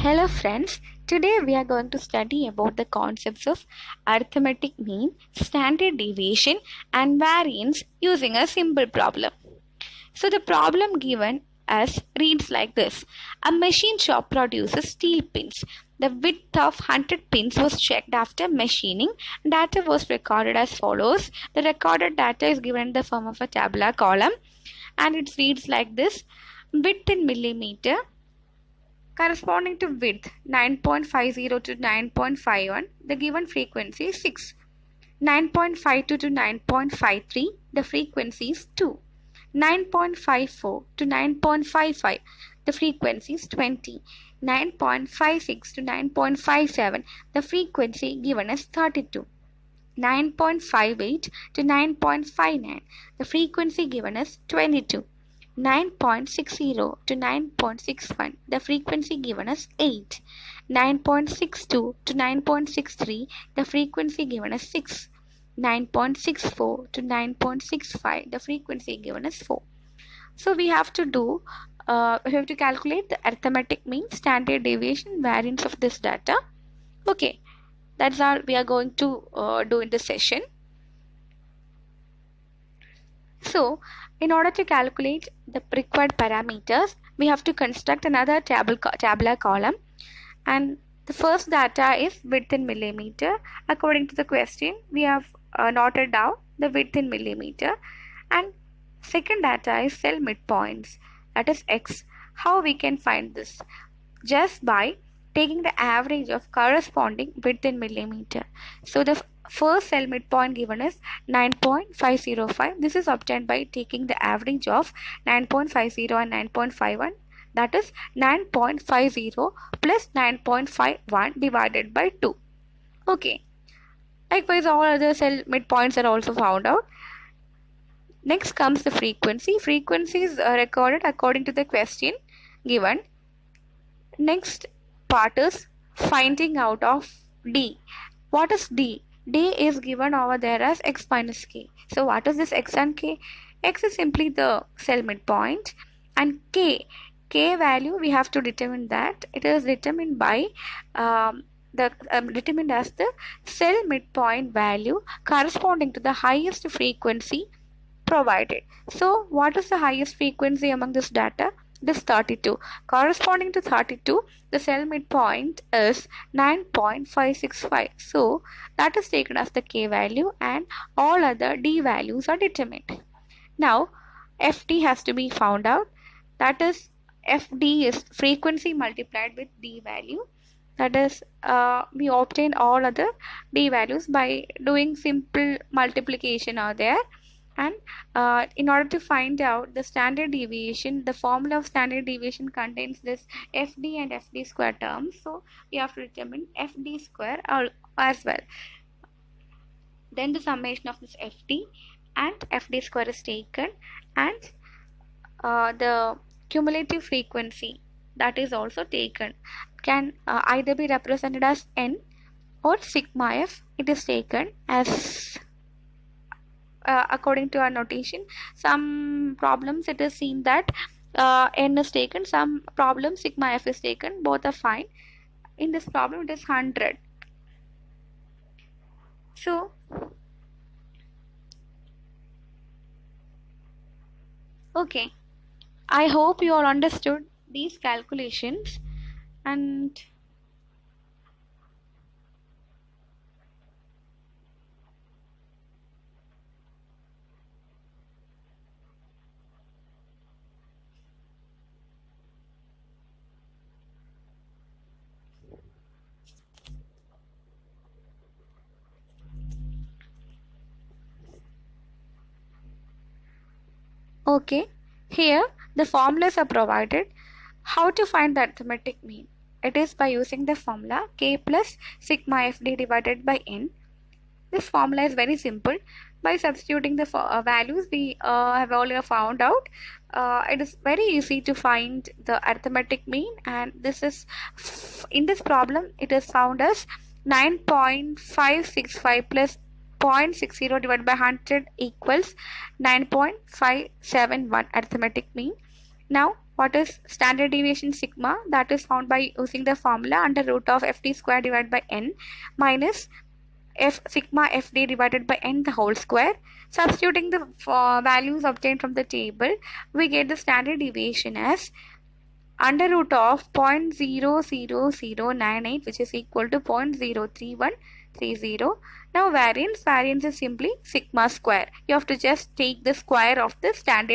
Hello friends, today we are going to study about the concepts of arithmetic mean, standard deviation and variance using a simple problem. So the problem given us reads like this. A machine shop produces steel pins. The width of 100 pins was checked after machining. Data was recorded as follows. The recorded data is given in the form of a tabular column and it reads like this. Width in millimeter corresponding to width 9.50 to 9.51, the given frequency is 6. 9.52 to 9.53, the frequency is 2. 9.54 to 9.55, the frequency is 20. 9.56 to 9.57, the frequency given is 32. 9.58 to 9.59, the frequency given is 22. 9.60 to 9.61, the frequency given is 8. 9.62 to 9.63, the frequency given is 6. 9.64 to 9.65, the frequency given is 4. So we have to calculate the arithmetic mean, standard deviation, variance of this data. Okay, that's all we are going to do in this session. So, in order to calculate the required parameters, we have to construct another tabular column, and the first data is width in millimeter. According to the question, we have noted down the width in millimeter, and second data is cell midpoints, that is x. How we can find this? Just by taking the average of corresponding width in millimeter. So the first cell midpoint given is 9.505. This is obtained by taking the average of 9.50 and 9.51. That is 9.50 plus 9.51 divided by 2. Okay. Likewise, all other cell midpoints are also found out. Next comes the frequency. Frequencies are recorded according to the question given. Next part is finding out of D. What is D? D is given over there as x minus k. So what is this x and k? X is simply the cell midpoint, and k value we have to determine that it is determined by determined as the cell midpoint value corresponding to the highest frequency provided. So what is the highest frequency among this data? This 32. Corresponding to 32, the cell midpoint is 9.565. So that is taken as the k value, and all other d values are determined. Now fd has to be found out. That is, fd is frequency multiplied with d value. That is, we obtain all other d values by doing simple multiplication are there. And in order to find out the standard deviation, the formula of standard deviation contains this fd and fd square terms. So we have to determine fd square as well. Then the summation of this fd and fd square is taken, and the cumulative frequency that is also taken can either be represented as n or sigma f. It is taken as according to our notation. Some problems it is seen that n is taken, some problems sigma f is taken, both are fine. In this problem it is 100. So okay, I hope you all understood these calculations, and okay, here the formulas are provided. How to find the arithmetic mean? It is by using the formula k plus sigma fd divided by n. This formula is very simple. By substituting the values we have already found out, it is very easy to find the arithmetic mean, and this is in this problem it is found as 9.565 plus 0.60 divided by 100 equals 9.571 arithmetic mean. Now What is standard deviation sigma? That is found by using the formula under root of ft square divided by n minus f sigma fd divided by n the whole square. Substituting the values obtained from the table, we get the standard deviation as under root of 0.00098, which is equal to 0.03130. Now variance is simply sigma square. You have to just take the square of the standard